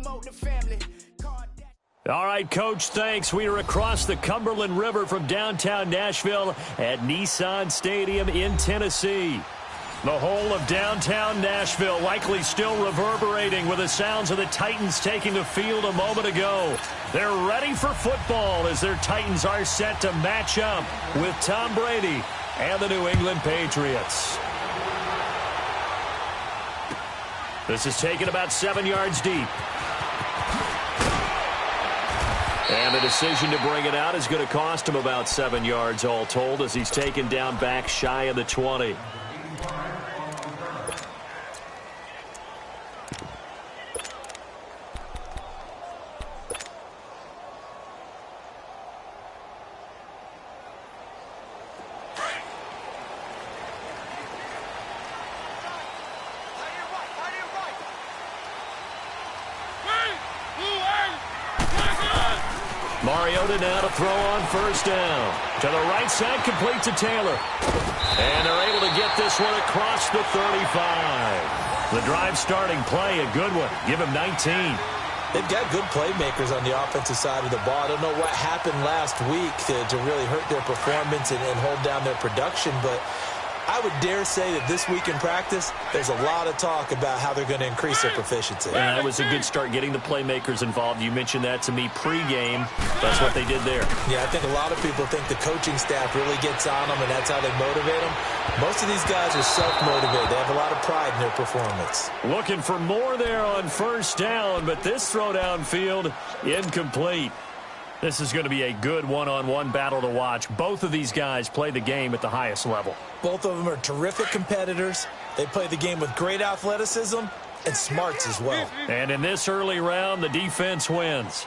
promote the family. All right, Coach, thanks. We are across the Cumberland River from downtown Nashville at Nissan Stadium in Tennessee. The whole of downtown Nashville likely still reverberating with the sounds of the Titans taking the field a moment ago. They're ready for football as their Titans are set to match up with Tom Brady and the New England Patriots. This is taken about 7 yards deep. And the decision to bring it out is going to cost him about 7 yards all told as he's taken down back shy of the 20. Mariota now to throw on first down. To the right side, complete to Taylor. And they're able to get this one across the 35. The drive starting play, a good one. Give him 19. They've got good playmakers on the offensive side of the ball. I don't know what happened last week to really hurt their performance and hold down their production, but I would dare say that this week in practice, there's a lot of talk about how they're going to increase their proficiency. And that was a good start getting the playmakers involved. You mentioned that to me pregame. That's what they did there. Yeah, I think a lot of people think the coaching staff really gets on them, and that's how they motivate them. Most of these guys are self-motivated. They have a lot of pride in their performance. Looking for more there on first down, but this throw downfield, incomplete. This is going to be a good one-on-one battle to watch. Both of these guys play the game at the highest level. Both of them are terrific competitors. They play the game with great athleticism and smarts as well. And in this early round, the defense wins.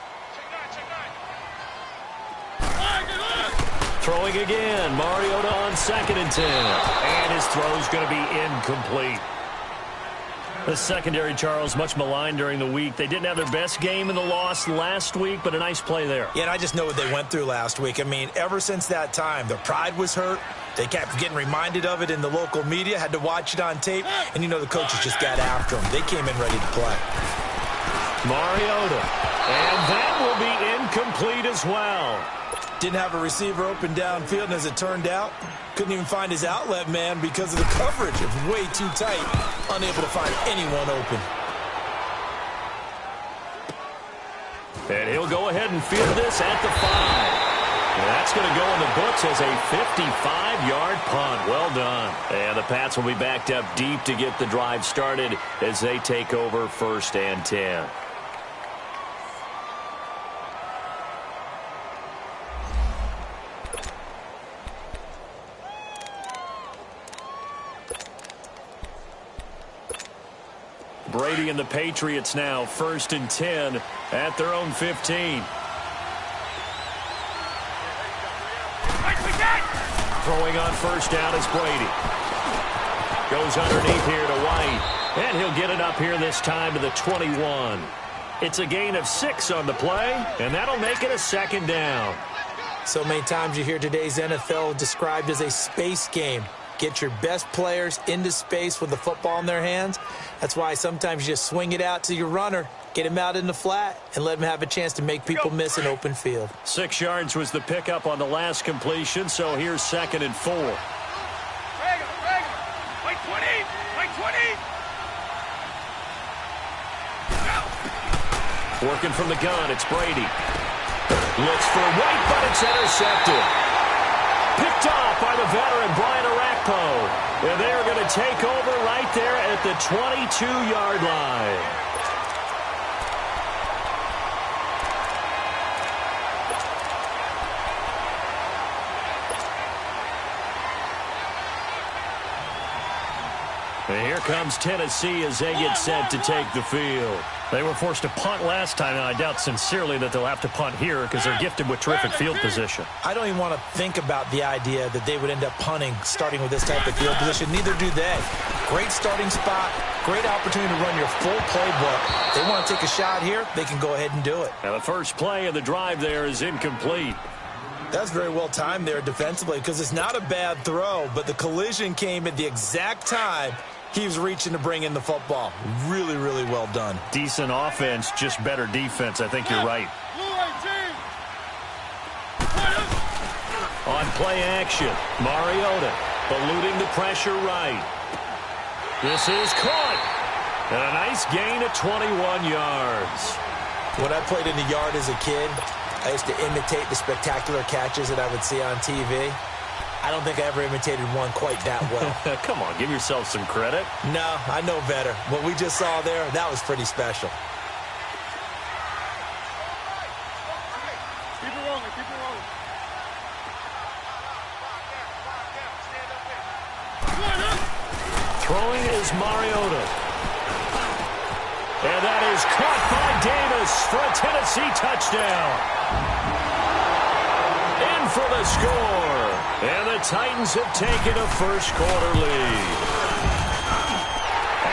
Throwing again. Mariota on 2nd and 10. And his throw's going to be incomplete. The secondary, Charles, much maligned during the week. They didn't have their best game in the loss last week, but a nice play there. Yeah, and I just know what they went through last week. I mean, ever since that time, their pride was hurt. They kept getting reminded of it in the local media, had to watch it on tape, and you know the coaches just got after them. They came in ready to play. Mariota, and that will be incomplete as well. Didn't have a receiver open downfield, and as it turned out, couldn't even find his outlet man because of the coverage. It was way too tight, unable to find anyone open. And he'll go ahead and field this at the 5. And that's going to go in the books as a 55-yard punt. Well done. And the Pats will be backed up deep to get the drive started as they take over 1st and 10. Brady and the Patriots now 1st and 10 at their own 15. Throwing on first down is Brady. Goes underneath here to White. And he'll get it up here this time to the 21. It's a gain of 6 on the play, and that'll make it a 2nd down. So many times you hear today's NFL described as a space game. Get your best players into space with the football in their hands. That's why sometimes you just swing it out to your runner, get him out in the flat, and let him have a chance to make people miss an open field. 6 yards was the pickup on the last completion, so here's 2nd and 4. Working from the gun, it's Brady. Looks for White, but it's intercepted. Picked off by the veteran Brian Arakpo. And they're going to take over right there at the 22-yard line. And here comes Tennessee as they get set to take the field. They were forced to punt last time, and I doubt sincerely that they'll have to punt here because they're gifted with terrific field position. I don't even want to think about the idea that they would end up punting starting with this type of field position. Neither do they. Great starting spot, great opportunity to run your full playbook. They want to take a shot here, they can go ahead and do it. And the first play of the drive there is incomplete. That's very well timed there defensively because it's not a bad throw, but the collision came at the exact time He was reaching to bring in the football. Really, really well done. Decent offense, just better defense. I think you're right. On play action, Mariota eluding the pressure right. This is caught. And a nice gain of 21 yards. When I played in the yard as a kid, I used to imitate the spectacular catches that I would see on TV. I don't think I ever imitated one quite that well. Come on, give yourself some credit. No, I know better. What we just saw there, that was pretty special. Keep it rolling, keep it rolling. Throwing is Mariota. And that is caught by Davis for a Tennessee touchdown. In for the score. And the Titans have taken a first-quarter lead.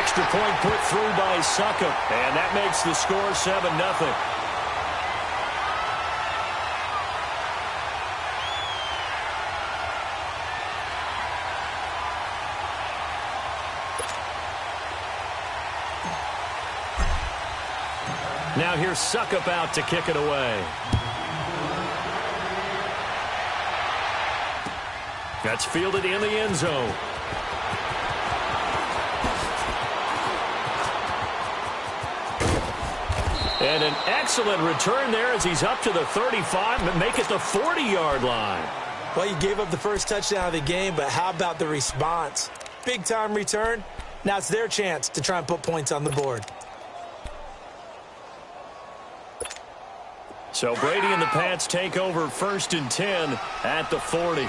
Extra point put through by Succop. And that makes the score 7-0. Now here's Succop out to kick it away. That's fielded in the end zone. And an excellent return there as he's up to the 35 and make it the 40-yard line. Well, you gave up the first touchdown of the game, but how about the response? Big-time return. Now it's their chance to try and put points on the board. So Brady and the Pats take over 1st and 10 at the 40.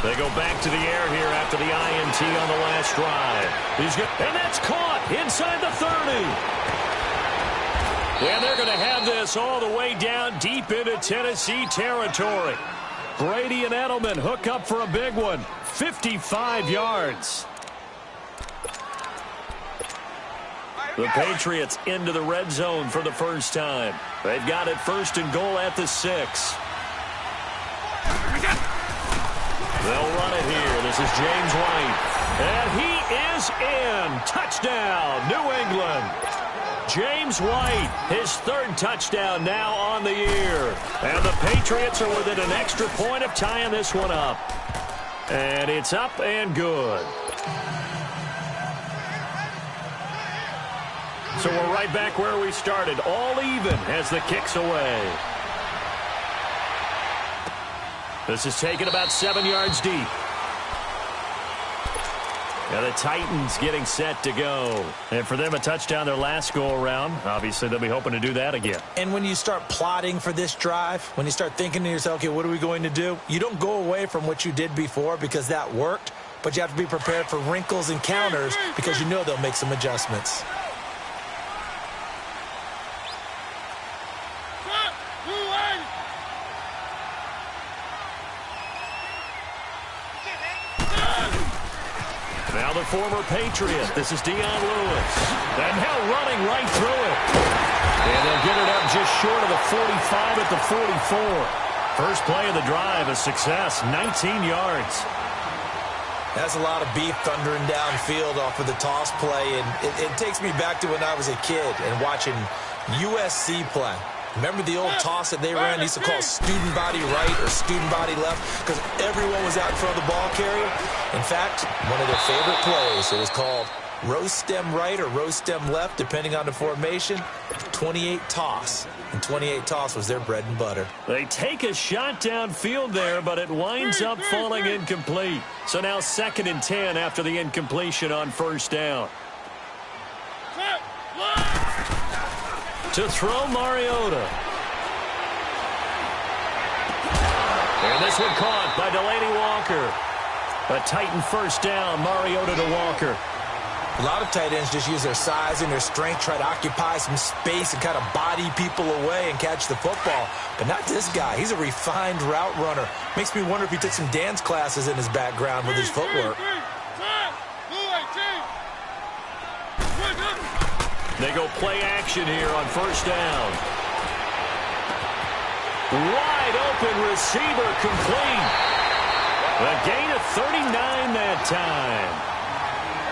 They go back to the air here after the INT on the last drive. And that's caught inside the 30. And they're going to have this all the way down deep into Tennessee territory. Brady and Edelman hook up for a big one. 55 yards. The Patriots into the red zone for the first time. They've got it 1st and goal at the 6. They'll run it here. This is James White. And he is in. Touchdown, New England. James White, his 3rd touchdown now on the year. And the Patriots are within an extra point of tying this one up. And it's up and good. So we're right back where we started, all even as the kick's away. This is taken about 7 yards deep. And the Titans getting set to go. And for them, a touchdown their last go-around. Obviously, they'll be hoping to do that again. And when you start plotting for this drive, when you start thinking to yourself, okay, what are we going to do? You don't go away from what you did before because that worked, but you have to be prepared for wrinkles and counters because you know they'll make some adjustments. Now the former Patriot. This is Dion Lewis. And now running right through it. And they'll get it up just short of the 45 at the 44. First play of the drive, a success, 19 yards. That's a lot of beef thundering downfield off of the toss play. And it takes me back to when I was a kid and watching USC play. Remember the old toss that they ran? They used to call student body right or student body left because everyone was out in front of the ball carrier. In fact, one of their favorite plays, it was called row stem right or row stem left, depending on the formation, 28 toss. And 28 toss was their bread and butter. They take a shot downfield there, but it winds up falling incomplete. So now 2nd and 10 after the incompletion on 1st down. To throw Mariota. And this one caught by Delaney Walker. A Titan 1st down, Mariota to Walker. A lot of tight ends just use their size and their strength, try to occupy some space and kind of body people away and catch the football. But not this guy. He's a refined route runner. Makes me wonder if he took some dance classes in his background with his footwork. They go play action here on 1st down. Wide open receiver complete. A gain of 39 that time.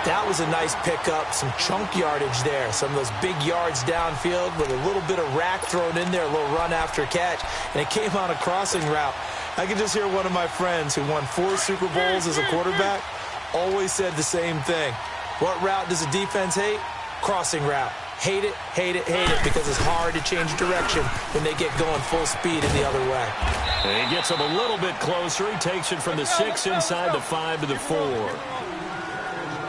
That was a nice pickup, some chunk yardage there. Some of those big yards downfield with a little bit of rack thrown in there, a little run after catch, and it came on a crossing route. I can just hear one of my friends who won 4 Super Bowls as a quarterback always said the same thing. What route does a defense hate? Crossing route. Hate it, hate it, hate it, because it's hard to change direction when they get going full speed in the other way. And he gets him a little bit closer. He takes it from the 6 inside the 5 to the 4.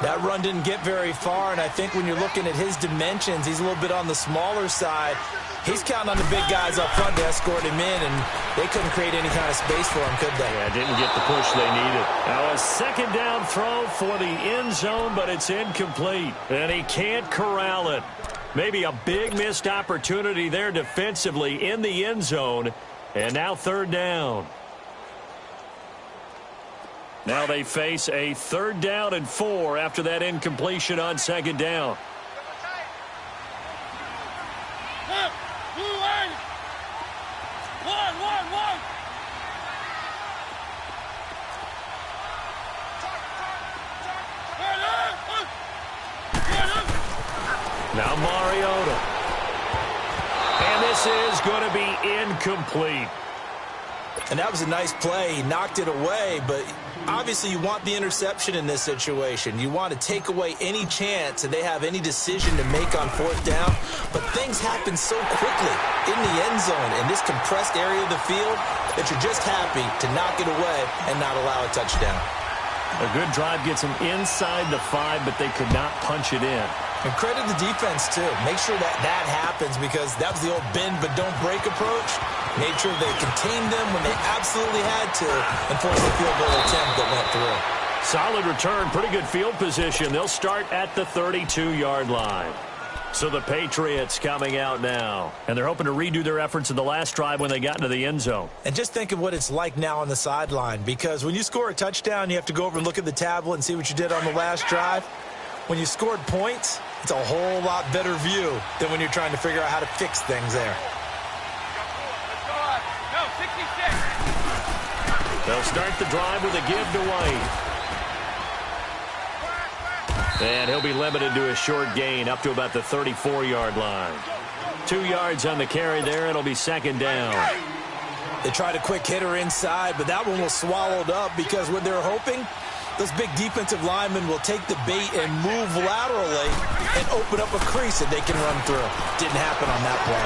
That run didn't get very far, and I think when you're looking at his dimensions, he's a little bit on the smaller side. He's counting on the big guys up front to escort him in, and they couldn't create any kind of space for him, could they? Yeah, didn't get the push they needed. Now a second down throw for the end zone, but it's incomplete, and he can't corral it. Maybe a big missed opportunity there defensively in the end zone, and now third down. Now they face a 3rd down and 4 after that incompletion on second down. Now Mariota. And this is going to be incomplete. And that was a nice play. He knocked it away, but obviously you want the interception in this situation. You want to take away any chance that they have any decision to make on 4th down. But things happen so quickly in the end zone in this compressed area of the field that you're just happy to knock it away and not allow a touchdown. A good drive gets them inside the 5, but they could not punch it in. And credit the defense, too. Make sure that that happens, because that was the old bend but don't break approach. Made sure they contained them when they absolutely had to and forced the field goal attempt that went through. Solid return, pretty good field position. They'll start at the 32-yard line. So the Patriots coming out now, and they're hoping to redo their efforts in the last drive when they got into the end zone. And just think of what it's like now on the sideline, because when you score a touchdown, you have to go over and look at the tablet and see what you did on the last drive. When you scored points, it's a whole lot better view than when you're trying to figure out how to fix things there. They'll start the drive with a give to White. And he'll be limited to a short gain up to about the 34-yard line. 2 yards on the carry there. It'll be second down. They tried a quick hitter inside, but that one was swallowed up because what they're hoping, those big defensive linemen will take the bait and move laterally and open up a crease that they can run through. Didn't happen on that play.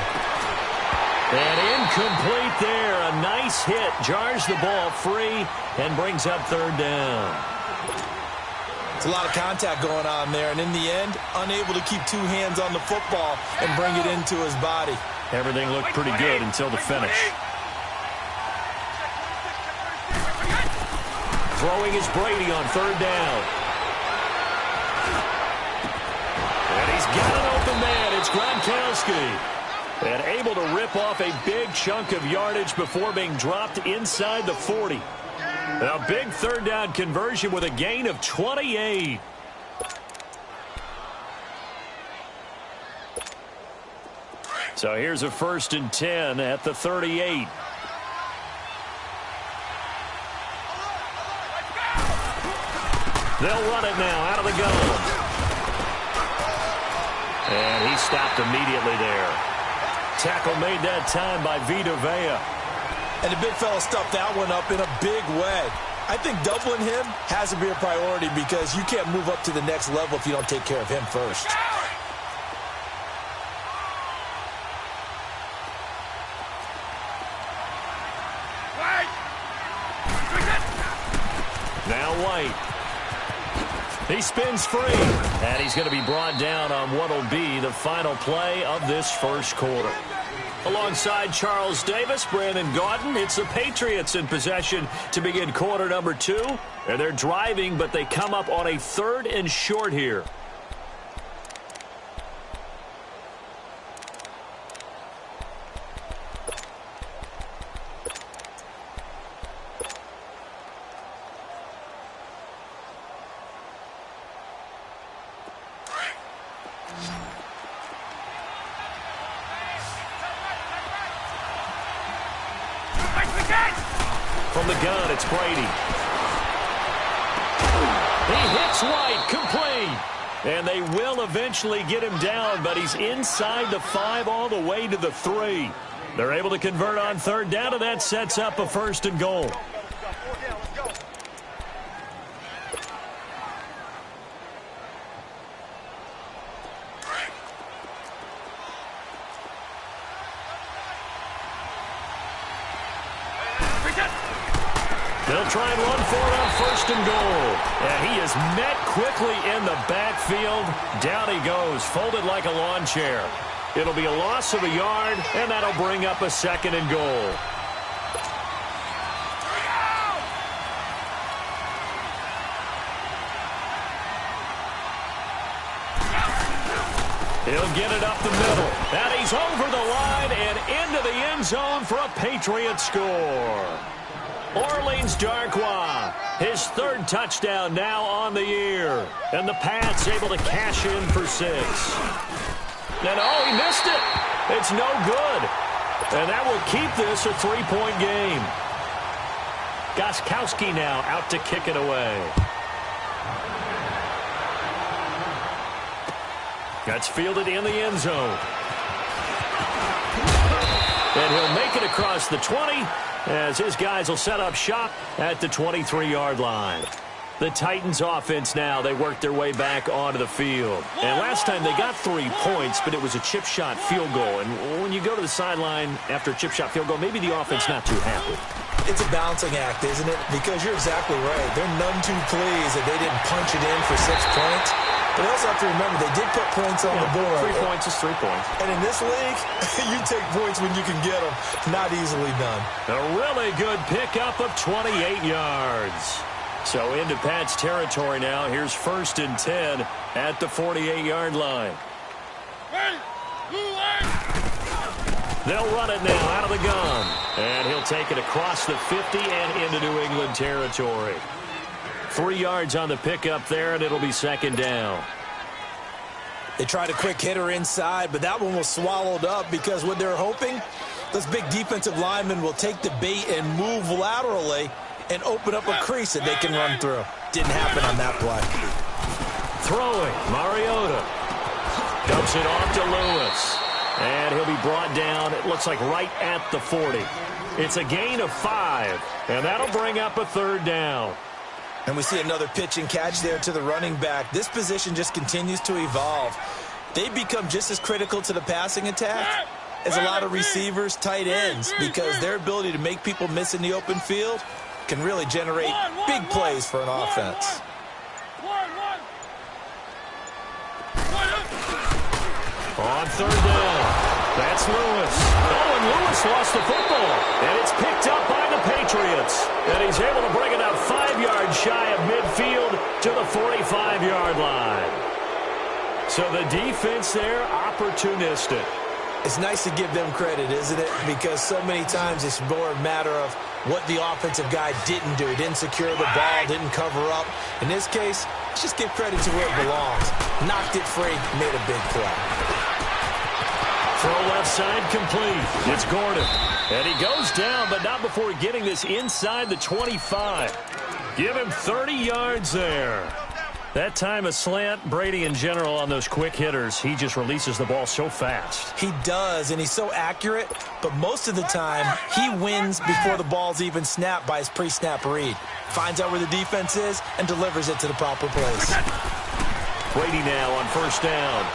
And incomplete there. A nice hit. Jars the ball free and brings up third down. It's a lot of contact going on there, and in the end, unable to keep 2 hands on the football and bring it into his body. Everything looked pretty good until the finish. Throwing is Brady on third down. And he's got an open man. It's Gronkowski. And able to rip off a big chunk of yardage before being dropped inside the 40. A big third down conversion with a gain of 28. So here's a 1st and 10 at the 38. They'll run it now out of the gun. And he stopped immediately there. Tackle made that time by Vita Vea. And the big fella stuffed that one up in a big way. I think doubling him has to be a priority because you can't move up to the next level if you don't take care of him first. Now White. He spins free. And he's going to be brought down on what will be the final play of this first quarter. Alongside Charles Davis, Brandon Gaudin, it's the Patriots in possession to begin quarter number 2. And they're driving, but they come up on a 3rd and short here. From the gun, it's Brady. He hits White, complete. And they will eventually get him down, but he's inside the 5 all the way to the 3. They're able to convert on third down, and that sets up a 1st and goal. They'll try and run for it on 1st and goal. And he is met quickly in the backfield. Down he goes, folded like a lawn chair. It'll be a loss of a yard, and that'll bring up a 2nd and goal. He'll get it up the middle. And he's over the line and into the end zone for a Patriot score. Orleans Darkwa, his 3rd touchdown now on the year. And the Pats able to cash in for 6. And he missed it. It's no good. And that will keep this a 3-point game. Gostkowski now out to kick it away. That's fielded in the end zone. And he'll make it across the 20 as his guys will set up shop at the 23-yard line. The Titans offense now, they work their way back onto the field. And last time they got 3 points, but it was a chip shot field goal. And when you go to the sideline after a chip shot field goal, maybe the offense not too happy. It's a balancing act, isn't it? Because you're exactly right. They're none too pleased that they didn't punch it in for 6 points. But you also have to remember, they did put points on the board. 3 points is 3 points. And in this league, you take points when you can get them. Not easily done. A really good pickup of 28 yards. So into Pat's territory now. Here's 1st and 10 at the 48-yard line. They'll run it now out of the gun. And he'll take it across the 50 and into New England territory. 3 yards on the pickup there, and it'll be 2nd down. They tried a quick hitter inside, but that one was swallowed up because what they're hoping, those big defensive linemen will take the bait and move laterally and open up a crease that they can run through. Didn't happen on that play. Throwing, Mariota. Dumps it off to Lewis. And he'll be brought down, it looks like right at the 40. It's a gain of 5, and that'll bring up a 3rd down. And we see another pitch and catch there to the running back. This position just continues to evolve. They become just as critical to the passing attack as a lot of receivers, tight ends, because their ability to make people miss in the open field can really generate big plays for an offense. On 3rd down, that's Lewis. Oh, and Lewis lost the football. And it's picked up by the Patriots. And he's able to bring it out 5 yards shy of midfield to the 45-yard line. So the defense there, opportunistic. It's nice to give them credit, isn't it? Because so many times it's more a matter of what the offensive guy didn't do. Didn't secure the ball, didn't cover up. In this case, let's just give credit to where it belongs. Knocked it free, made a big play. Throw left side complete. It's Gordon. And he goes down, but not before getting this inside the 25. Give him 30 yards there. That time a slant, Brady in general on those quick hitters, he just releases the ball so fast. He does, and he's so accurate, but most of the time he wins before the ball's even snapped by his pre-snap read. Finds out where the defense is and delivers it to the proper place. Brady now on 1st down.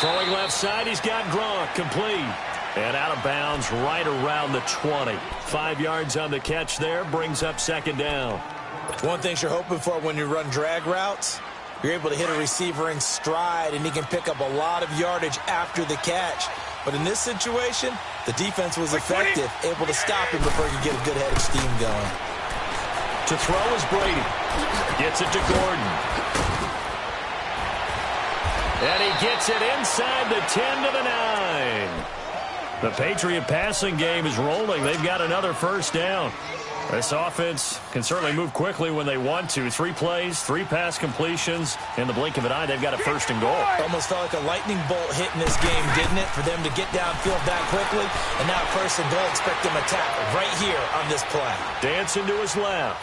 Throwing left side, he's got Gronk, complete. And out of bounds right around the 20. 5 yards on the catch there, brings up 2nd down. One thing you're hoping for when you run drag routes, you're able to hit a receiver in stride, and he can pick up a lot of yardage after the catch. But in this situation, the defense was effective, able to stop him before he could get a good head of steam going. To throw is Brady. Gets it to Gordon. And he gets it inside the 10 to the 9. The Patriot passing game is rolling. They've got another 1st down. This offense can certainly move quickly when they want to. 3 plays, 3 pass completions. In the blink of an eye, they've got a 1st and goal. Almost felt like a lightning bolt hit in this game, didn't it? For them to get downfield that quickly. And now 1st and goal, expect them to attack right here on this play. Dancing to his left.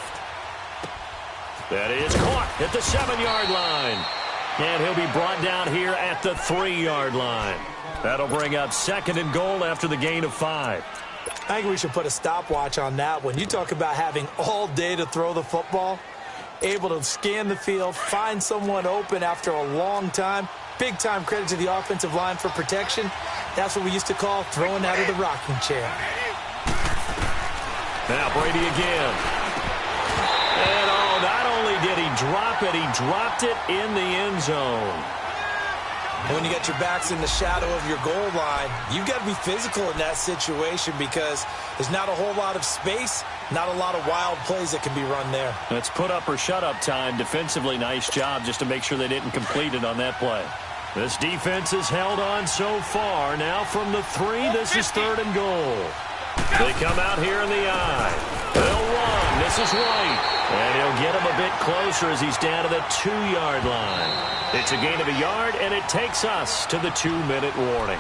That is caught at the 7-yard line. And he'll be brought down here at the 3-yard line. That'll bring up 2nd and goal after the gain of 5. I think we should put a stopwatch on that one. You talk about having all day to throw the football, able to scan the field, find someone open after a long time. Big-time credit to the offensive line for protection. That's what we used to call throwing out of the rocking chair. Now Brady again. And not only did he drop it, he dropped it in the end zone. And when you got your backs in the shadow of your goal line, you've got to be physical in that situation because there's not a whole lot of space, not a lot of wild plays that can be run there. It's put up or shut up time. Defensively, nice job just to make sure they didn't complete it on that play. This defense has held on so far. Now from the 3, this is 3rd and goal. They come out here in the eye. They'll run. This is White. And he'll get him a bit closer as he's down to the 2-yard line. It's a gain of a yard, and it takes us to the 2-minute warning.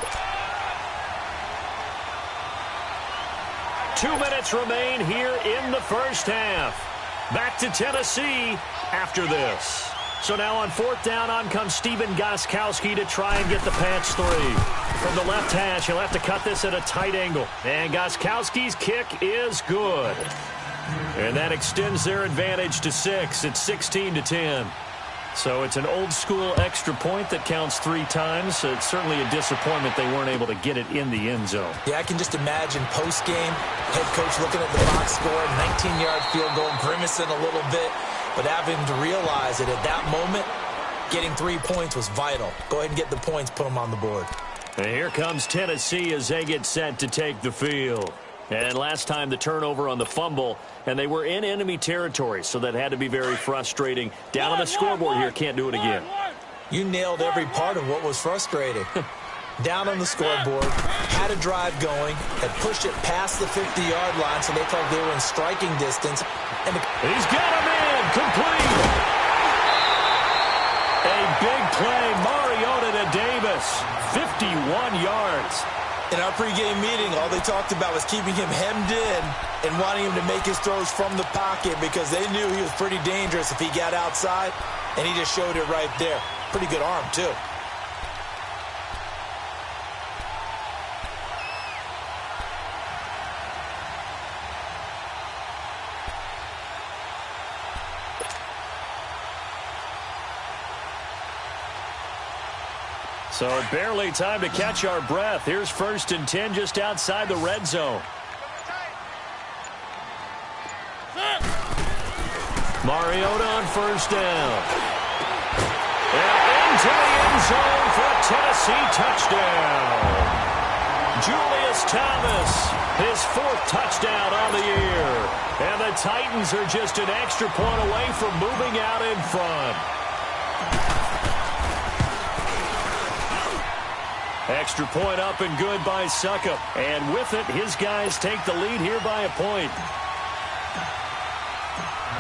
2 minutes remain here in the first half. Back to Tennessee after this. So now on 4th down, on comes Stephen Gostkowski to try and get the patch 3. From the left hash, he'll have to cut this at a tight angle. And Gostkowski's kick is good. And that extends their advantage to 6. It's 16-10. So it's an old-school extra point that counts 3 times. It's certainly a disappointment they weren't able to get it in the end zone. Yeah, I can just imagine post-game, head coach looking at the box score, 19-yard field goal, grimacing a little bit, but having to realize that at that moment, getting 3 points was vital. Go ahead and get the points, put them on the board. And here comes Tennessee as they get set to take the field. And last time the turnover on the fumble, and they were in enemy territory, so that had to be very frustrating. Down on the scoreboard here, can't do it again. You nailed every part of what was frustrating. Down on the scoreboard, had a drive going, had pushed it past the 50-yard line, so they thought they were in striking distance. And he's got him in, complete. A big play, Mariota to Davis, 51 yards. In our pregame meeting, all they talked about was keeping him hemmed in and wanting him to make his throws from the pocket because they knew he was pretty dangerous if he got outside, and he just showed it right there. Pretty good arm, too. So barely time to catch our breath. Here's 1st and 10 just outside the red zone. Mariota on 1st down. And into the end zone for a Tennessee touchdown. Julius Thomas, his 4th touchdown on the year. And the Titans are just an extra point away from moving out in front. Extra point up and good by Succop. And with it, his guys take the lead here by a point.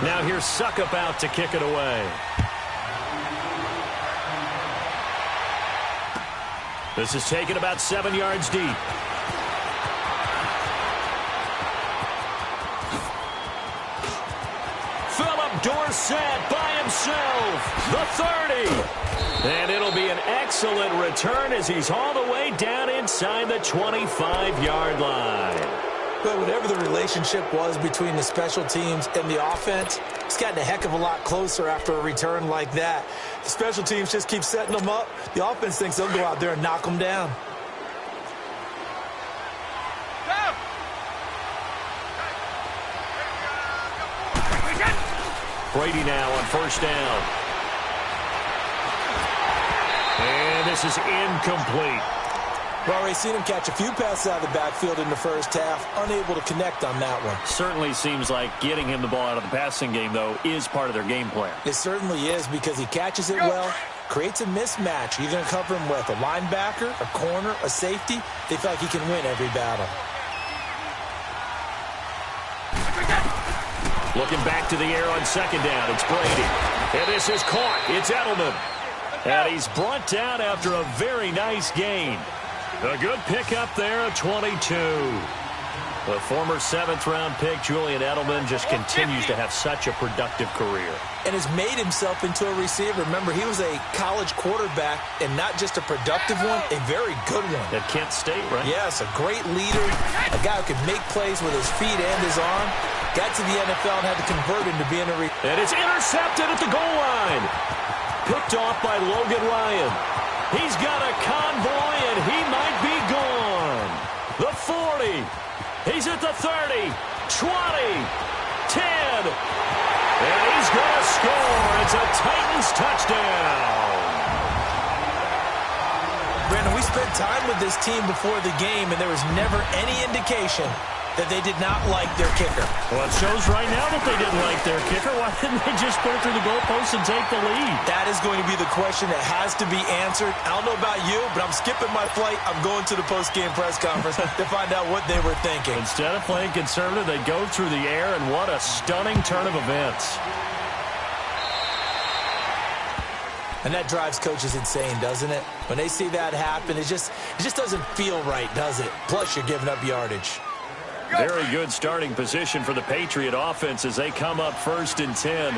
Now here's Succop out to kick it away. This is taken about 7 yards deep. Philip Dorsett by himself. The 30. And it'll be an excellent return as he's all the way down inside the 25-yard line. But whatever the relationship was between the special teams and the offense, it's gotten a heck of a lot closer after a return like that. The special teams just keep setting them up. The offense thinks they'll go out there and knock them down. Brady now on 1st down. And this is incomplete. We've already seen him catch a few passes out of the backfield in the first half, unable to connect on that one. Certainly seems like getting him the ball out of the passing game, though, is part of their game plan. It certainly is because he catches it well, creates a mismatch. You're going to cover him with a linebacker, a corner, a safety. They feel like he can win every battle. Looking back to the air on 2nd down, it's Brady. And this is caught. It's Edelman. And he's brought down after a very nice gain. A good pickup there, 22. The former 7th-round pick, Julian Edelman, just continues to have such a productive career. And has made himself into a receiver. Remember, he was a college quarterback, and not just a productive one, a very good one. At Kent State, right? Yes, a great leader, a guy who could make plays with his feet and his arm. Got to the NFL and had to convert him to being a And it's intercepted at the goal line. Picked off by Logan Ryan. He's got a convoy, and he might be gone. The 40. He's at the 30, 20, 10. And he's going to score. It's a Titans touchdown. Brandon, we spent time with this team before the game, and there was never any indication that they did not like their kicker. Well, it shows right now that they didn't like their kicker. Why didn't they just put it through the goalpost and take the lead? That is going to be the question that has to be answered. I don't know about you, but I'm skipping my flight. I'm going to the post-game press conference to find out what they were thinking. Instead of playing conservative, they go through the air, and what a stunning turn of events. And that drives coaches insane, doesn't it? When they see that happen, it just doesn't feel right, does it? Plus, you're giving up yardage. Very good starting position for the Patriot offense as they come up 1st and 10.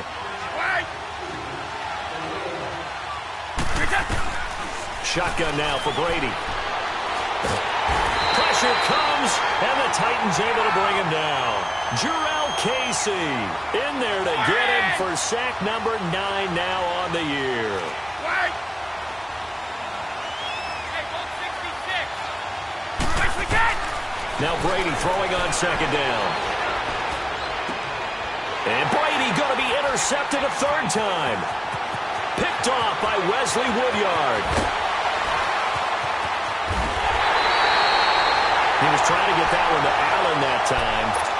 Shotgun now for Brady. Pressure comes, and the Titans able to bring him down. Jarrell Casey in there to get him for sack number 9 now on the year. Now Brady throwing on 2nd down. And Brady going to be intercepted a 3rd time. Picked off by Wesley Woodyard. He was trying to get that one to Allen that time.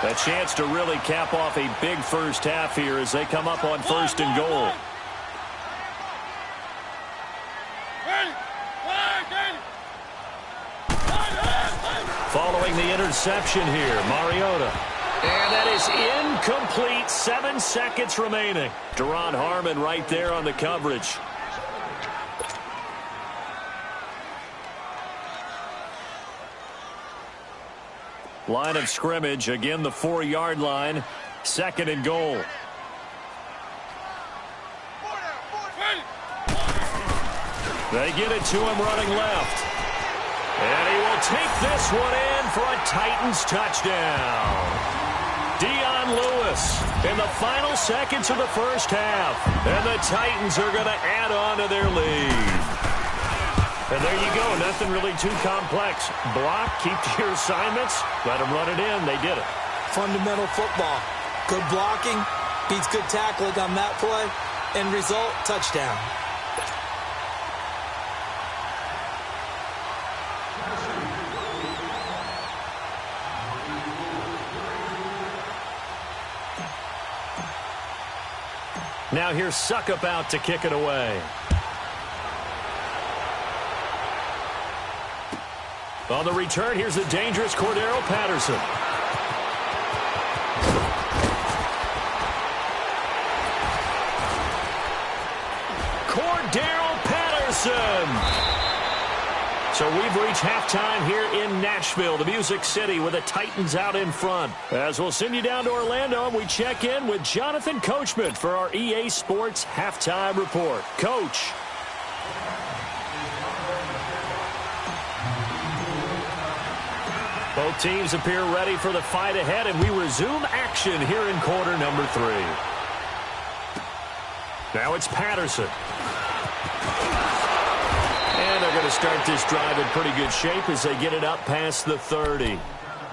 A chance to really cap off a big first half here as they come up on 1st and goal. Following the interception here, Mariota. And that is incomplete. 7 seconds remaining. Deron Harmon right there on the coverage. Line of scrimmage, again the 4-yard line. 2nd and goal. They get it to him running left. And he will take this one in for a Titans touchdown. Dion Lewis in the final seconds of the first half. And the Titans are going to add on to their lead. And there you go. Nothing really too complex. Block, keep to your assignments, let them run it in. They did it. Fundamental football. Good blocking beats good tackling on that play. End result, touchdown. Now here's Suckup out to kick it away. On the return, here's the dangerous Cordero Patterson. Cordero Patterson! So we've reached halftime here in Nashville, the Music City, with the Titans out in front. As we'll send you down to Orlando, and we check in with Jonathan Coachman for our EA Sports Halftime Report. Coach. Both teams appear ready for the fight ahead, and we resume action here in quarter number 3. Now it's Patterson. And they're going to start this drive in pretty good shape as they get it up past the 30.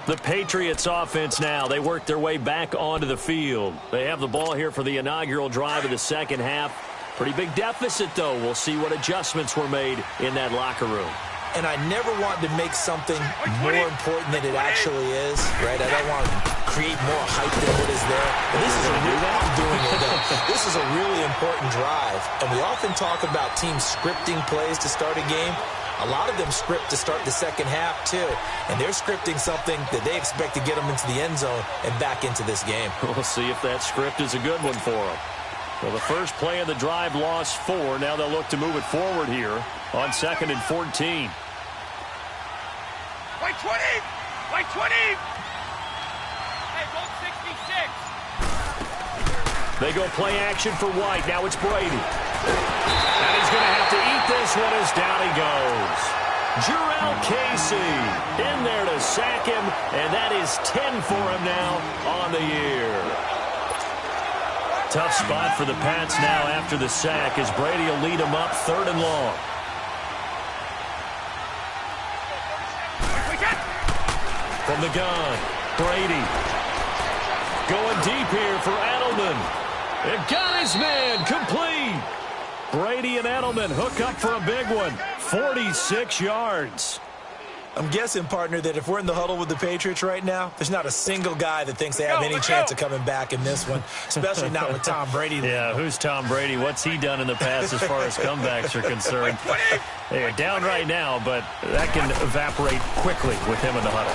The Patriots offense now, they work their way back onto the field. They have the ball here for the inaugural drive of the second half. Pretty big deficit, though. We'll see what adjustments were made in that locker room. And I never want to make something more important than it actually is, right? I don't want to create more hype than what is there. But this is a This is a really important drive. And we often talk about teams scripting plays to start a game. A lot of them script to start the second half, too. And they're scripting something that they expect to get them into the end zone and back into this game. We'll see if that script is a good one for them. Well, the first play of the drive lost 4. Now they'll look to move it forward here on 2nd and 14. White 20! White 20! Hey, go 66! They go play action for White. Now it's Brady. And he's going to have to eat this one as down he goes. Jarrell Casey in there to sack him, and that is 10 for him now on the year. Tough spot for the Pats now after the sack as Brady will lead them up 3rd and long. From the gun, Brady. Going deep here for Edelman. It got his man complete. Brady and Edelman hook up for a big one. 46 yards. I'm guessing, partner, that if we're in the huddle with the Patriots right now, there's not a single guy that thinks they have any chance of coming back in this one, especially not with Tom Brady. Yeah, who's Tom Brady? What's he done in the past as far as comebacks are concerned? They're down right now, but that can evaporate quickly with him in the huddle.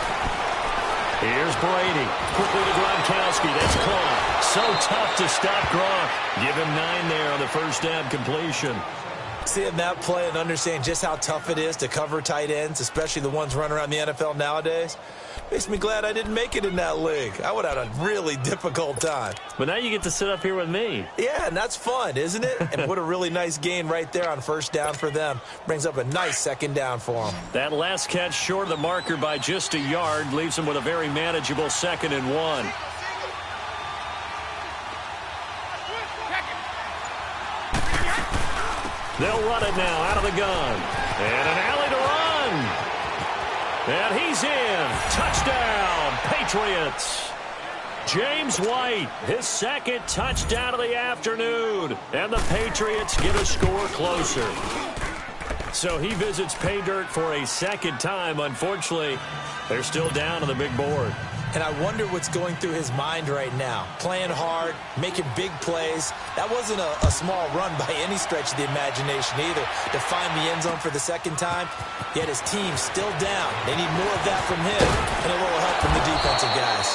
Here's Brady. Quickly to Gronkowski. That's Gronk. So tough to stop Gronk. Give him 9 there on the first down completion. Seeing that play and understanding just how tough it is to cover tight ends, especially the ones running around the NFL nowadays, makes me glad I didn't make it in that league. I would have had a really difficult time. But now you get to sit up here with me. Yeah, and that's fun, isn't it? And what a really nice gain right there on first down for them. Brings up a nice second down for them. That last catch short of the marker by just a yard leaves them with a very manageable 2nd and 1. They'll run it now out of the gun. And an alley to run. And he's in. Touchdown, Patriots. James White, his 2nd touchdown of the afternoon. And the Patriots get a score closer. So he visits pay dirt for a 2nd time. Unfortunately, they're still down on the big board. And I wonder what's going through his mind right now. Playing hard, making big plays. That wasn't a small run by any stretch of the imagination either. To find the end zone for the 2nd time, yet his team's still down. They need more of that from him and a little help from the defensive guys.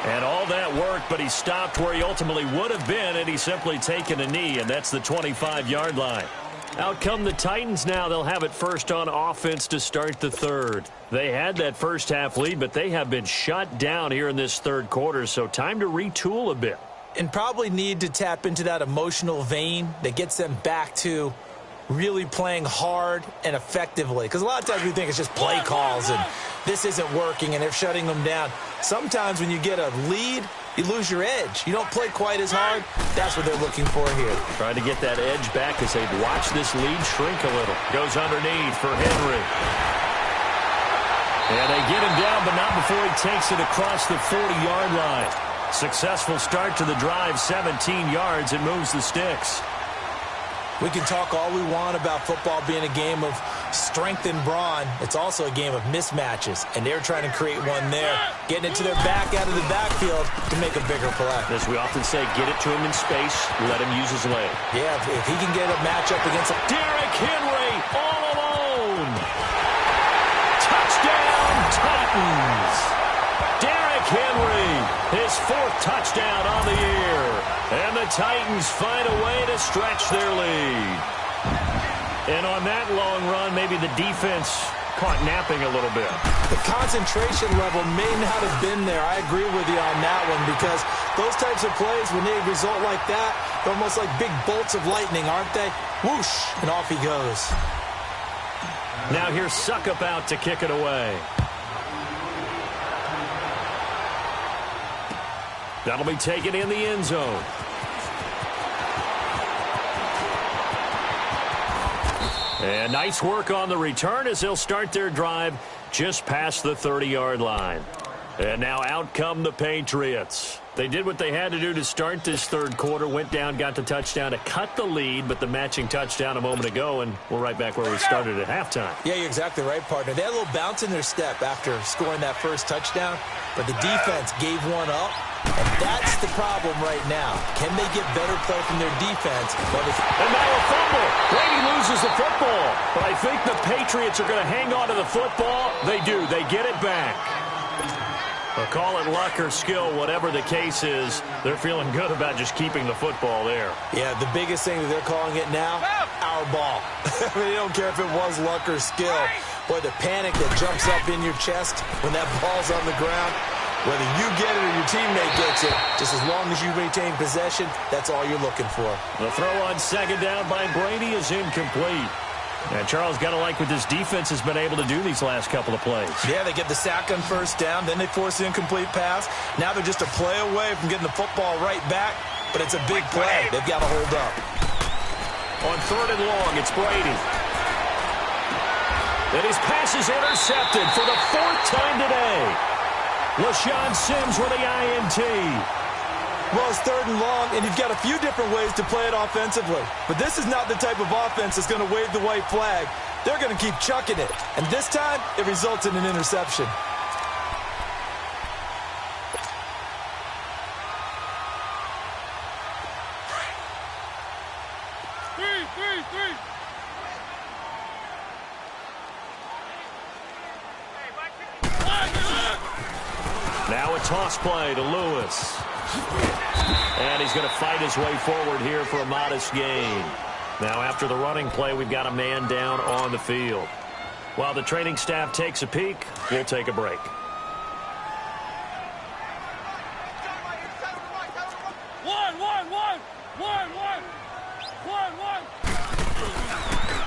And all that worked, but he stopped where he ultimately would have been, and he's simply taken a knee, and that's the 25-yard line. Out come the Titans now. They'll have it first on offense to start the 3rd. They had that first half lead, but they have been shut down here in this 3rd quarter, so time to retool a bit. And probably need to tap into that emotional vein that gets them back to really playing hard and effectively. Because a lot of times we think it's just play calls and this isn't working and they're shutting them down. Sometimes when you get a lead, you lose your edge. You don't play quite as hard. That's what they're looking for here. Trying to get that edge back as they watch this lead shrink a little. Goes underneath for Henry. And they get him down, but not before he takes it across the 40-yard line. Successful start to the drive, 17 yards, and moves the sticks. We can talk all we want about football being a game of strength and brawn. It's also a game of mismatches, and they're trying to create one there, getting it to their back out of the backfield to make a bigger play. As we often say, get it to him in space, let him use his leg. Yeah, if he can get a matchup against a Derrick Henry all alone. Touchdown, Titans. Derrick Henry, his 4th touchdown on the year. And the Titans find a way to stretch their lead. And on that long run, maybe the defense caught napping a little bit. The concentration level may not have been there. I agree with you on that one because those types of plays, when they result like that, they're almost like big bolts of lightning, aren't they? Whoosh, and off he goes. Now here's Suckup out to kick it away. That'll be taken in the end zone. And nice work on the return as they'll start their drive just past the 30-yard line. And now out come the Patriots. They did what they had to do to start this third quarter, went down, got the touchdown to cut the lead, but the matching touchdown a moment ago, and we're right back where we started at halftime. Yeah, you're exactly right, partner. They had a little bounce in their step after scoring that first touchdown, but the defense gave one up, and that's the problem right now. Can they get better play from their defense? And now a fumble. Brady loses the football, but I think the Patriots are going to hang on to the football. They do. They get it back. Well, call it luck or skill, whatever the case is, they're feeling good about just keeping the football there. Yeah, the biggest thing that they're calling it now, our ball. I mean, they don't care if it was luck or skill. Boy, the panic that jumps up in your chest when that ball's on the ground, whether you get it or your teammate gets it, just as long as you maintain possession, that's all you're looking for. The throw on second down by Brady is incomplete. And Charles, got to like what this defense has been able to do these last couple of plays. Yeah, they get the sack on first down, then they force the incomplete pass. Now they're just a play away from getting the football right back, but it's a big play. They've got to hold up. On third and long, it's Brady. And his pass is intercepted for the fourth time today. LaShawn Sims with the INT. Well, it's third and long, and you've got a few different ways to play it offensively. But this is not the type of offense that's going to wave the white flag. They're going to keep chucking it. And this time, it results in an interception. Three. Now a toss play to Lewis. And he's going to fight his way forward here for a modest gain. Now after the running play, we've got a man down on the field. While the training staff takes a peek, we'll take a break.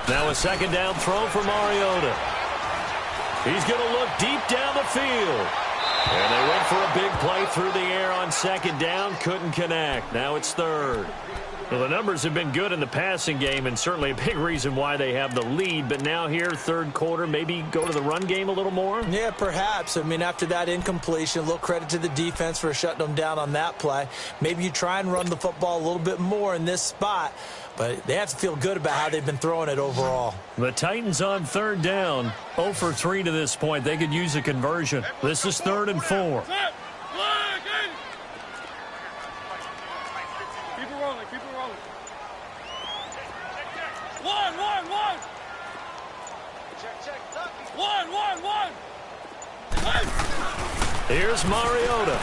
Now a second down throw for Mariota. He's going to look deep down the field. And they went for a big play through the air on second down. Couldn't connect. Now it's third. Well, the numbers have been good in the passing game, and certainly a big reason why they have the lead. But now here, third quarter, maybe go to the run game a little more? Yeah, perhaps. I mean, after that incompletion, a little credit to the defense for shutting them down on that play. Maybe you try and run the football a little bit more in this spot. But they have to feel good about how they've been throwing it overall. The Titans on third down, 0 for 3 to this point. They could use a conversion. This is 3rd and 4. Keep it rolling. One. Here's Mariota.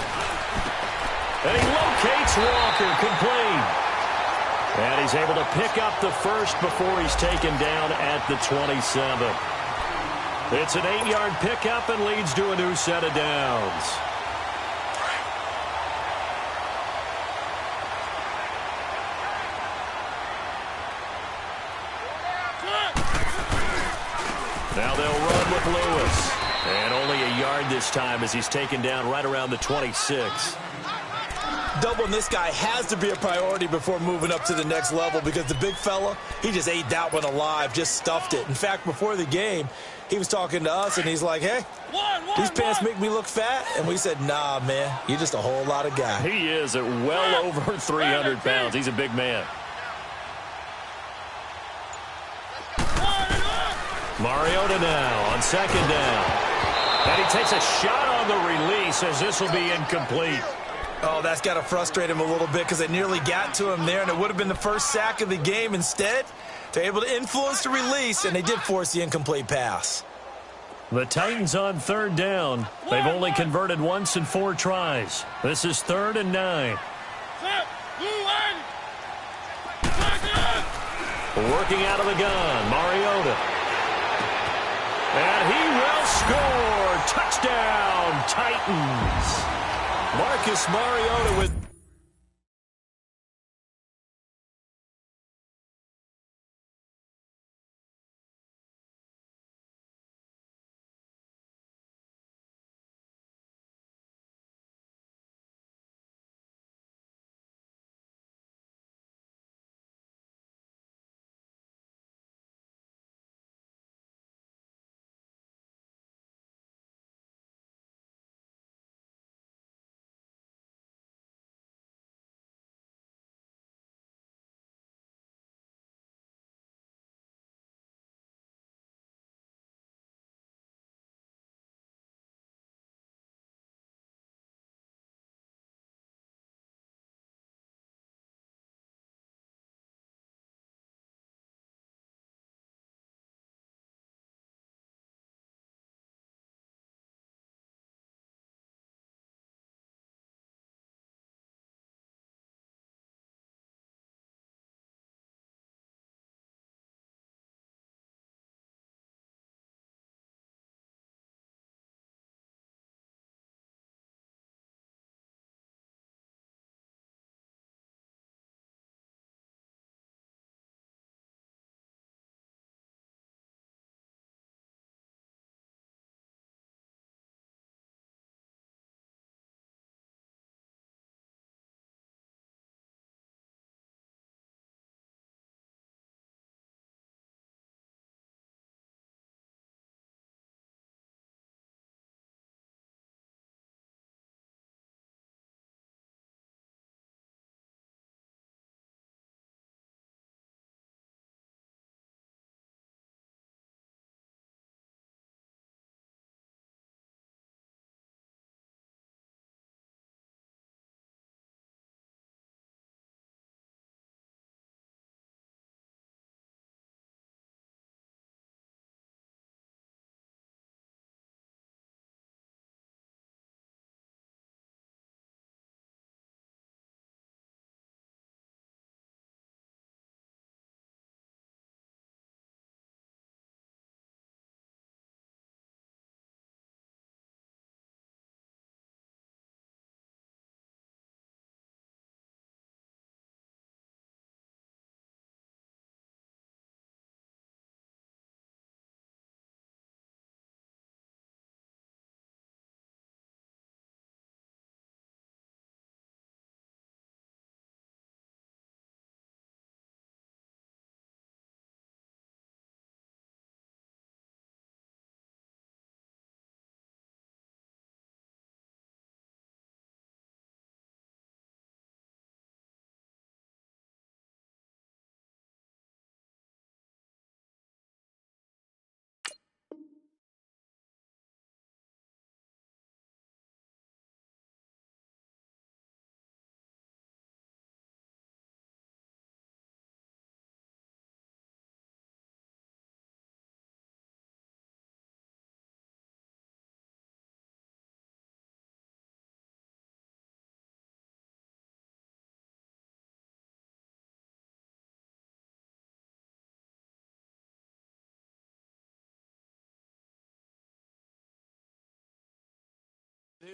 And he locates Walker, complete. And he's able to pick up the first before he's taken down at the 27. It's an 8-yard pickup and leads to a new set of downs. Now they'll run with Lewis. And only a yard this time as he's taken down right around the 26. Doubling this guy has to be a priority before moving up to the next level because the big fella, he just ate that one alive, just stuffed it. In fact, before the game, he was talking to us, and he's like, hey, these pants make me look fat? And we said, nah, man, you're just a whole lot of guy. He is at well over 300 pounds. He's a big man. Mariota now on second down. And he takes a shot on the release as this will be incomplete. Oh, that's got to frustrate him a little bit because it nearly got to him there, and it would have been the first sack of the game. Instead, they're able to influence the release, and they did force the incomplete pass. The Titans on third down. They've only converted once in 4 tries. This is 3rd and 9. Working out of the gun, Mariota. And he will score. Touchdown, Titans. Marcus Mariota with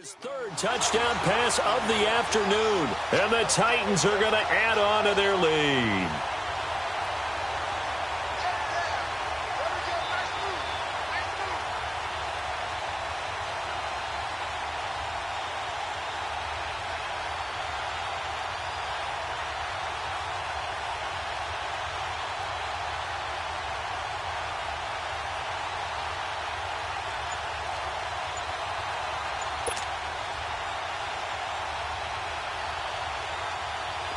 His third touchdown pass of the afternoon, and the Titans are going to add on to their lead.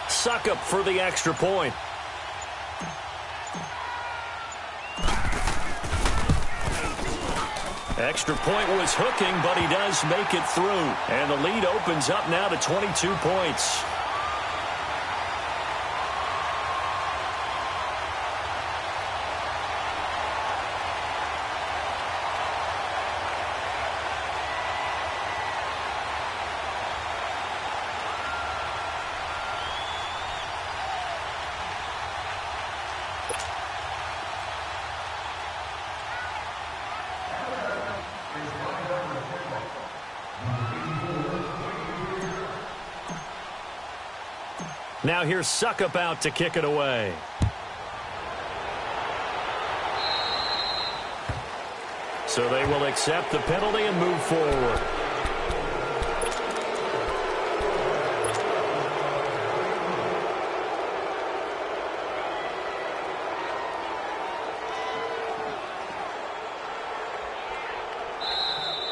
Suckup for the extra point. Extra point was hooking, but he does make it through. And the lead opens up now to 22 points. Now here's Suckup out to kick it away. So they will accept the penalty and move forward.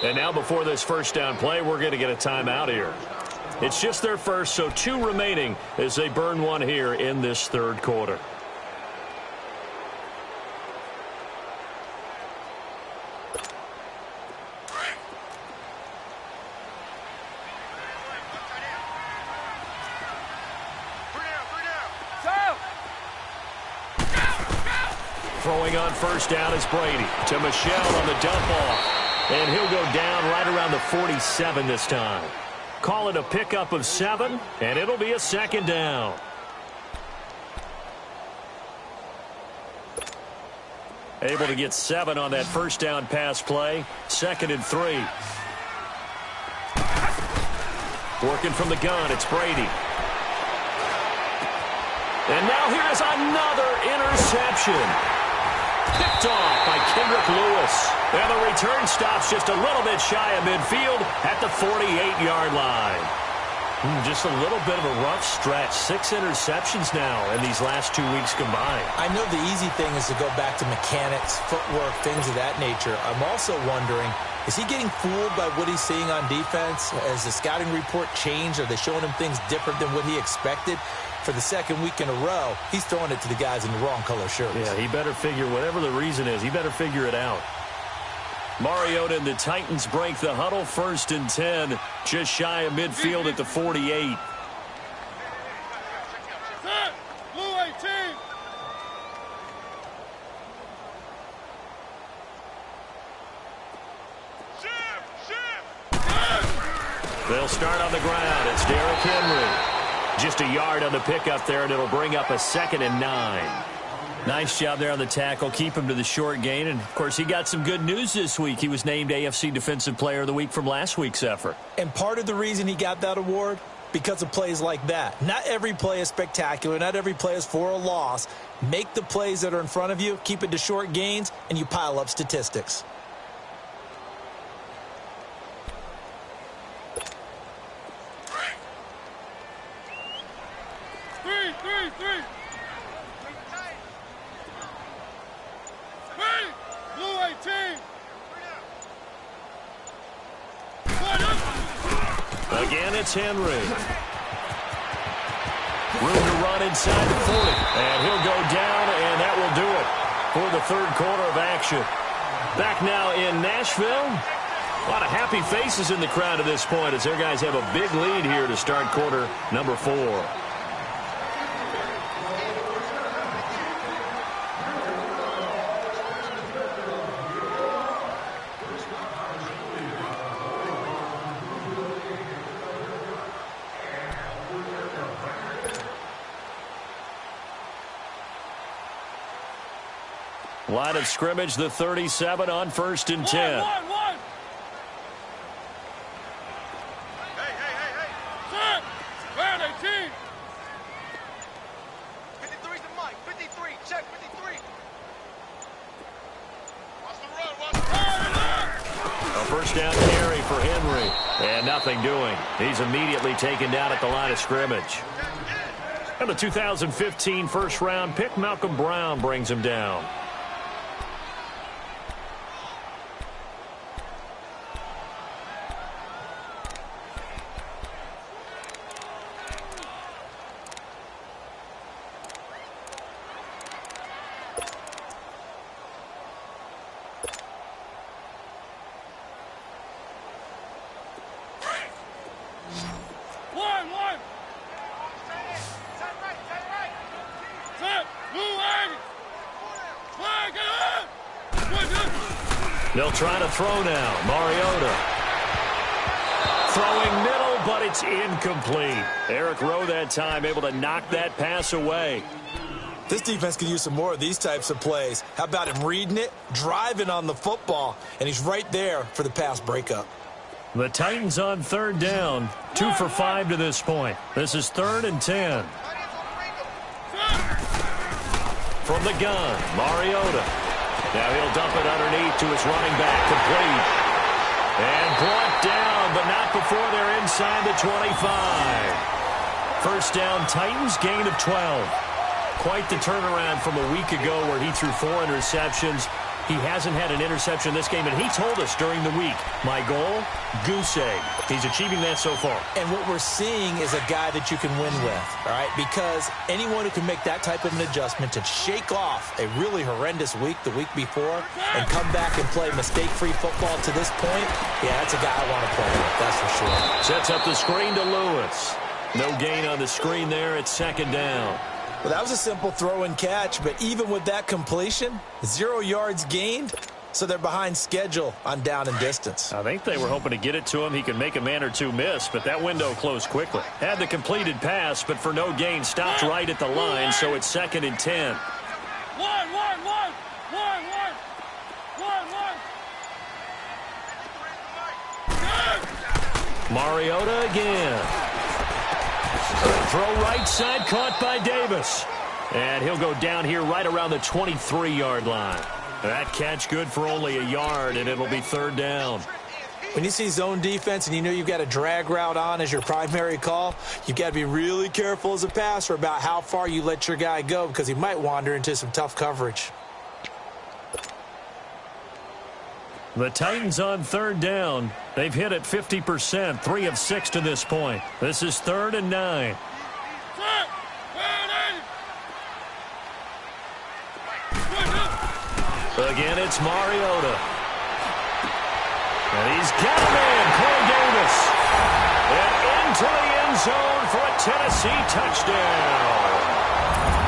And now before this first down play, we're going to get a timeout here. It's just their first, so 2 remaining as they burn one here in this third quarter. Throwing on first down is Brady to Michelle on the dump off. And he'll go down right around the 47 this time. Call it a pickup of 7, and it'll be a second down. Able to get 7 on that first down pass play. 2nd and 3. Working from the gun, it's Brady. And now here is another interception. Picked off by Kendrick Lewis. And the return stops just a little bit shy of midfield at the 48-yard line. Just a little bit of a rough stretch. 6 interceptions now in these last 2 weeks combined. I know the easy thing is to go back to mechanics, footwork, things of that nature. I'm also wondering, is he getting fooled by what he's seeing on defense? Has the scouting report changed? Are they showing him things different than what he expected? For the second week in a row, he's throwing it to the guys in the wrong color shirts. Yeah, he better figure, whatever the reason is, he better figure it out. Mariota and the Titans break the huddle, 1st and 10, just shy of midfield at the 48. Blue 18. They'll start on the ground. It's Derrick Henry. Just a yard on the pickup there, and it'll bring up a 2nd and 9. Nice job there on the tackle. Keep him to the short gain. And, of course, he got some good news this week. He was named AFC Defensive Player of the Week from last week's effort. And part of the reason he got that award, because of plays like that. Not every play is spectacular. Not every play is for a loss. Make the plays that are in front of you, keep it to short gains, and you pile up statistics. Three. Blue 18. Again, it's Henry. Room to run inside the 40. And he'll go down, and that will do it for the third quarter of action. Back now in Nashville. A lot of happy faces in the crowd at this point as their guys have a big lead here to start quarter number 4. Line of scrimmage, the 37 on 1st and 10. One. for Henry. And nothing doing. He's immediately taken down at the line of scrimmage. And the 2015 first-round pick, Malcolm Brown, brings him down. They'll try to throw now. Mariota. Throwing middle, but it's incomplete. Eric Rowe that time able to knock that pass away. This defense can use some more of these types of plays. How about him reading it, driving on the football, and he's right there for the pass breakup. The Titans on third down. 2 for 5 to this point. This is 3rd and 10. From the gun, Mariota. Now he'll dump it underneath to his running back, complete. And brought down, but not before they're inside the 25. First down, Titans, gain of 12. Quite the turnaround from a week ago where he threw 4 interceptions. He hasn't had an interception this game, and he told us during the week, my goal, goose egg. He's achieving that so far. And what we're seeing is a guy that you can win with, all right? Because anyone who can make that type of an adjustment to shake off a really horrendous week the week before and come back and play mistake-free football to this point, yeah, that's a guy I want to play with, that's for sure. Sets up the screen to Lewis. No gain on the screen there. It's 2nd down. Well, that was a simple throw and catch, but even with that completion, 0 yards gained, so they're behind schedule on down and distance. I think they were hoping to get it to him. He could make a man or two miss, but that window closed quickly. Had the completed pass, but for no gain, stopped right at the line, so it's 2nd and 10. Mariota again. Throw right side, caught by Davis. And he'll go down here right around the 23-yard line. That catch good for only a yard, and it'll be 3rd down. When you see zone defense and you know you've got a drag route on as your primary call, you've got to be really careful as a passer about how far you let your guy go because he might wander into some tough coverage. The Titans on 3rd down. They've hit it 50%, 3 of 6 to this point. This is 3rd and 9. Again, it's Mariota. And he's got a man, Corey Davis. And into the end zone for a Tennessee touchdown.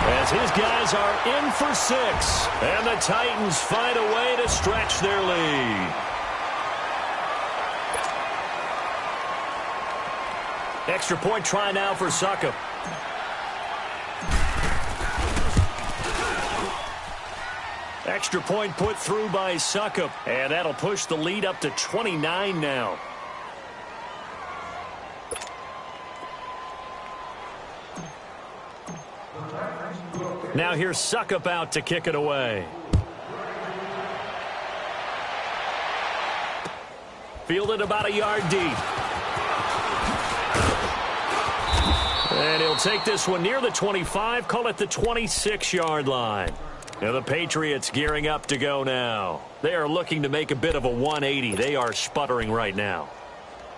As his guys are in for 6. And the Titans find a way to stretch their lead. Extra point try now for Succop. Extra point put through by Succop. And that'll push the lead up to 29 now. Now here's Succop out to kick it away. Fielded about a yard deep. And he'll take this one near the 25, call it the 26-yard line. Now the Patriots gearing up to go now. They are looking to make a bit of a 180. They are sputtering right now.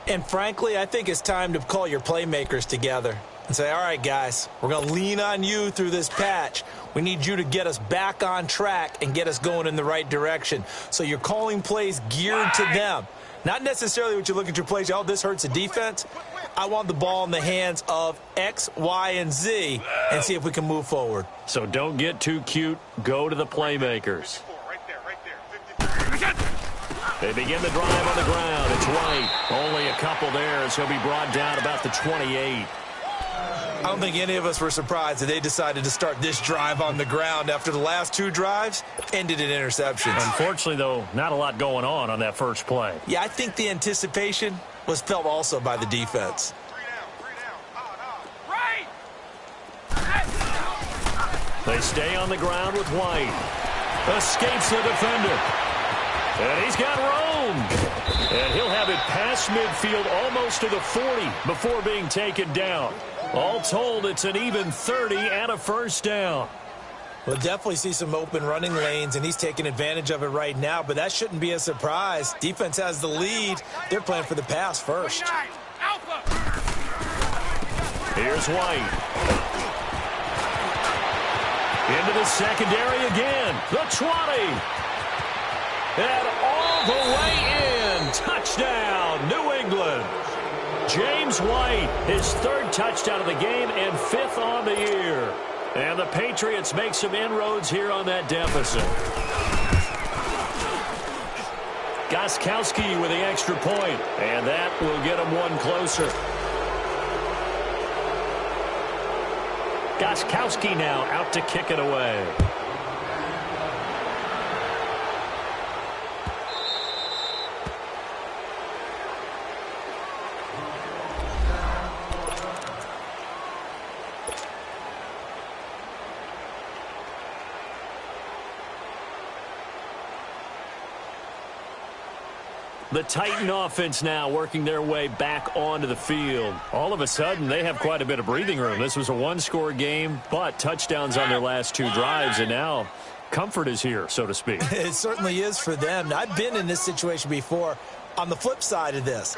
And frankly, I think it's time to call your playmakers together and say, all right, guys, we're going to lean on you through this patch. We need you to get us back on track and get us going in the right direction. So you're calling plays geared to them. Not necessarily what you look at your plays, oh, this hurts the defense. I want the ball in the hands of X, Y, and Z and see if we can move forward. So don't get too cute. Go to the playmakers. They begin the drive on the ground. It's White. Only a couple there as he'll be brought down about the 28. I don't think any of us were surprised that they decided to start this drive on the ground after the last 2 drives ended in interceptions. Unfortunately, though, not a lot going on that first play. Yeah, I think the anticipation was felt also by the defense. They stay on the ground with White. Escapes the defender. And he's got room. And he'll have it past midfield almost to the 40 before being taken down. All told, it's an even 30 and a first down. We'll definitely see some open running lanes, and he's taking advantage of it right now, but that shouldn't be a surprise. Defense has the lead. They're playing for the pass first. Here's White. Into the secondary again. The 20. And all the way in. Touchdown, New England. James White, his third touchdown of the game and fifth on the year. And the Patriots make some inroads here on that deficit. Gostkowski with the extra point, and that will get him one closer. Gostkowski now out to kick it away. The Titan offense now working their way back onto the field. All of a sudden, they have quite a bit of breathing room. This was a one-score game, but touchdowns on their last two drives, and now comfort is here, so to speak. It certainly is for them. Now, I've been in this situation before on the flip side of this,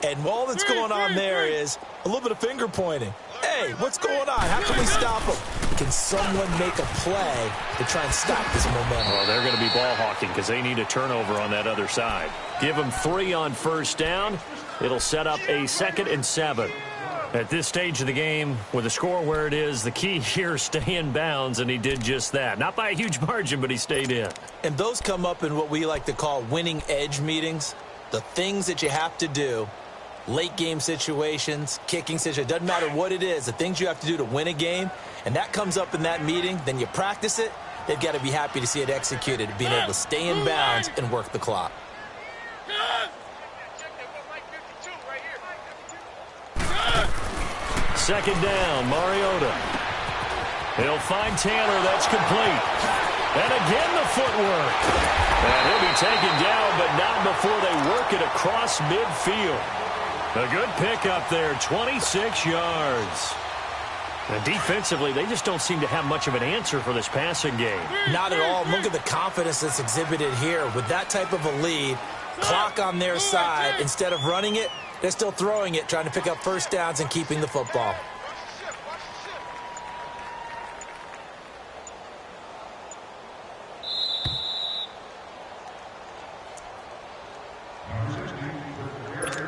and all that's going on there is a little bit of finger pointing. Hey, what's going on? How can we stop them? Can someone make a play to try and stop this momentum? Well, they're going to be ball hawking because they need a turnover on that other side. Give them 3 on first down. It'll set up a 2nd and 7. At this stage of the game, with the score where it is, the key here is stay in bounds, and he did just that. Not by a huge margin, but he stayed in. And those come up in what we like to call winning edge meetings. The things that you have to do, late game situations, kicking situations, doesn't matter what it is, the things you have to do to win a game, and that comes up in that meeting, then you practice it, they've got to be happy to see it executed, being able to stay in bounds and work the clock. Second down, Mariota. He'll find Tanner. That's complete. And again, the footwork. And he'll be taken down, but not before they work it across midfield. A good pickup there, 26 yards. And defensively, they just don't seem to have much of an answer for this passing game. Not at all. Look at the confidence that's exhibited here. With that type of a lead, clock on their side, instead of running it, they're still throwing it, trying to pick up first downs and keeping the football.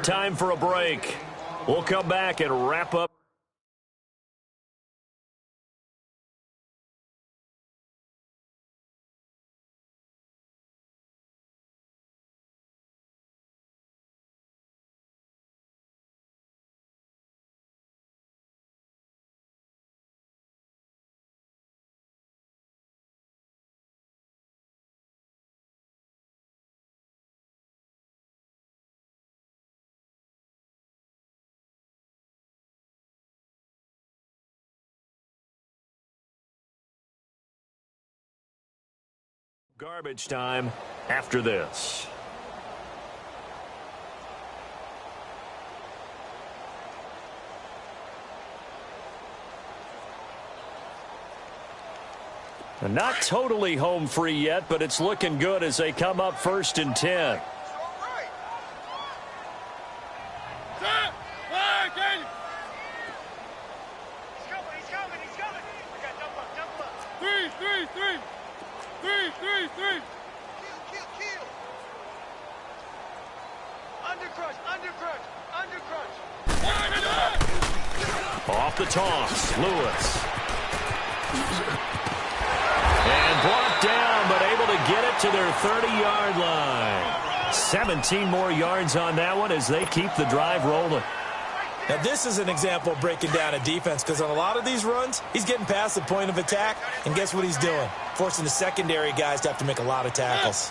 Time for a break. We'll come back and wrap up. Garbage time after this. And not totally home free yet, but it's looking good as they come up 1st and 10. Off the toss, Lewis. And brought down, but able to get it to their 30-yard line. 17 more yards on that one as they keep the drive rolling. Now, this is an example of breaking down a defense, because on a lot of these runs, he's getting past the point of attack, and guess what he's doing? Forcing the secondary guys to have to make a lot of tackles.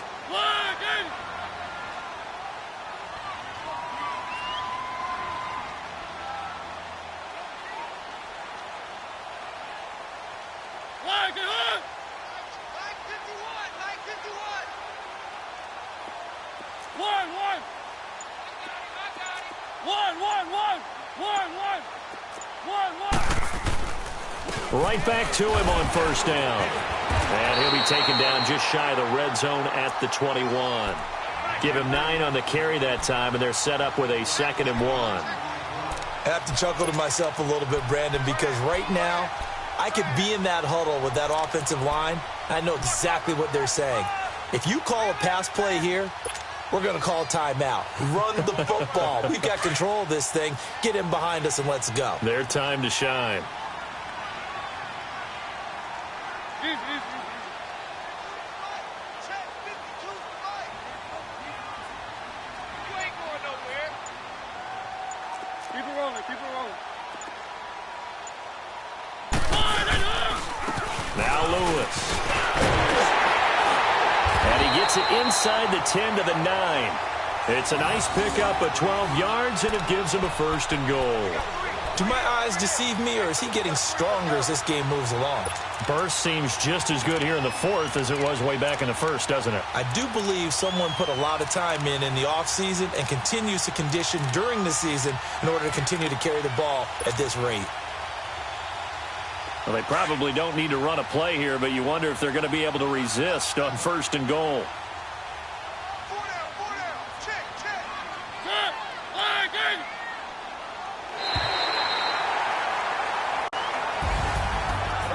Right back to him on first down. And he'll be taken down just shy of the red zone at the 21. Give him 9 on the carry that time, and they're set up with a 2nd and 1. I have to chuckle to myself a little bit, Brandon, because right now I could be in that huddle with that offensive line. I know exactly what they're saying. If you call a pass play here, we're going to call timeout. Run the football. We've got control of this thing. Get him behind us and let's go. Their time to shine. Now Lewis. And he gets it inside the 10 to the 9. It's a nice pickup of 12 yards, and it gives him a 1st and goal. Do my eyes deceive me, or is he getting stronger as this game moves along? Burst seems just as good here in the 4th as it was way back in the 1st, doesn't it? I do believe someone put a lot of time in the offseason and continues to condition during the season in order to continue to carry the ball at this rate. Well, they probably don't need to run a play here, but you wonder if they're going to be able to resist on 1st and goal.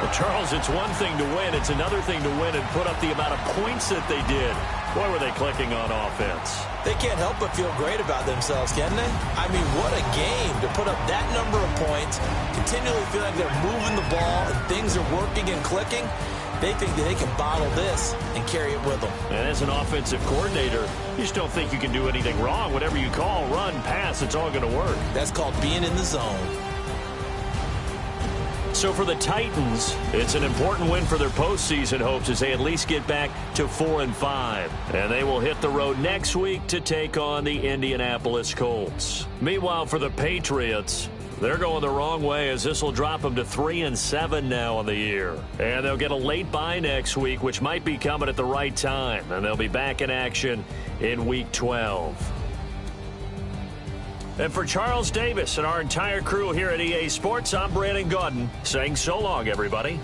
Well, Charles, it's one thing to win. It's another thing to win and put up the amount of points that they did. Boy, were they clicking on offense. They can't help but feel great about themselves, can they? I mean, what a game to put up that number of points, continually feel like they're moving the ball and things are working and clicking. They think that they can bottle this and carry it with them. And as an offensive coordinator, you just don't think you can do anything wrong. Whatever you call, run, pass, it's all going to work. That's called being in the zone. So for the Titans, it's an important win for their postseason hopes as they at least get back to 4-5. And they will hit the road next week to take on the Indianapolis Colts. Meanwhile, for the Patriots, they're going the wrong way as this will drop them to 3-7 now on the year. And they'll get a late bye next week, which might be coming at the right time. And they'll be back in action in Week 12. And for Charles Davis and our entire crew here at EA Sports, I'm Brandon Gaudin saying so long, everybody.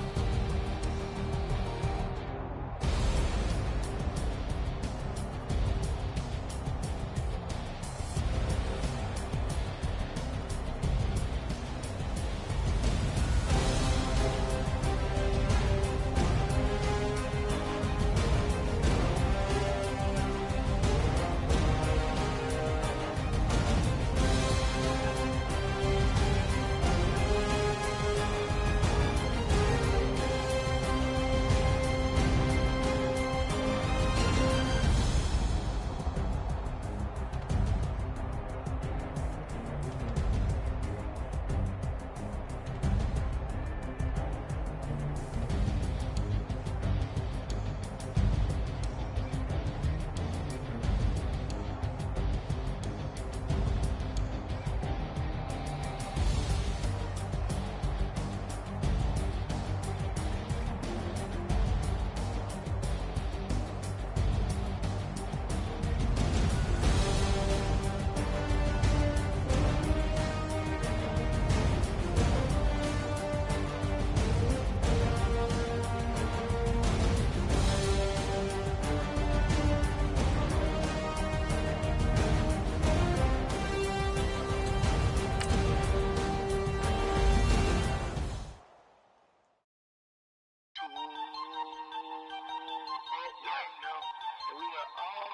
We are all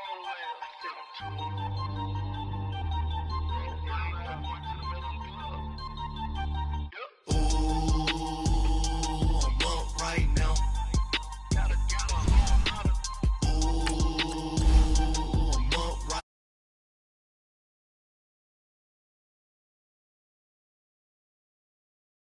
the way up to